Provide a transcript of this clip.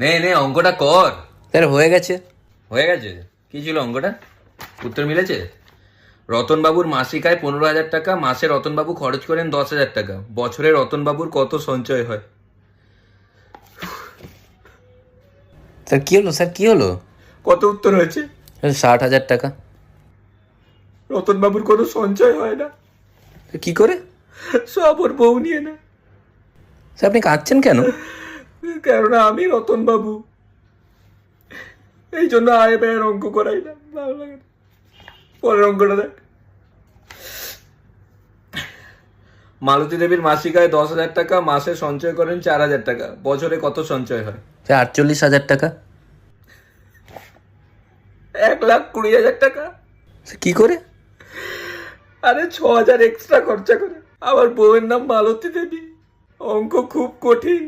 নে নে অঙ্কটা কর। স্যার হয়ে গেছে। হয়ে গেছে? কি ছিল অঙ্কটা? উত্তর মিলেছে? রতনবাবুর মাসিক আয় 15,000 টাকা, মাসে রতনবাবু খরচ করেন 10,000 টাকা, বছরে রতনবাবুর কত সঞ্চয় হয়? স্যার কি হলো, স্যার কি হলো? কত উত্তর হয়েছে? 60,000 টাকা। রতনবাবুর কোনো সঞ্চয় হয় না, স্যার, কি করে? সব ওর বউ নিয়ে না। স্যার আপনি কাঁদছেন কেন? কেননা আমি রতনবাবু, এই জন্য আয় ব্যয়ের অঙ্ক করাই না, ভালো লাগে না। পরের অঙ্কটা দেখ। মালতী দেবীর মাসিক আয় 10,000 টাকা, মাসে সঞ্চয় করেন 4,000 টাকা, বছরে কত সঞ্চয় হয়? স্যার 48,000 টাকা। 1,20,000 টাকা। স্যার কি করে? আরে 6,000 এক্সট্রা খরচা করে। আমার বউয়ের নাম মালতী দেবী। অঙ্ক খুব কঠিন।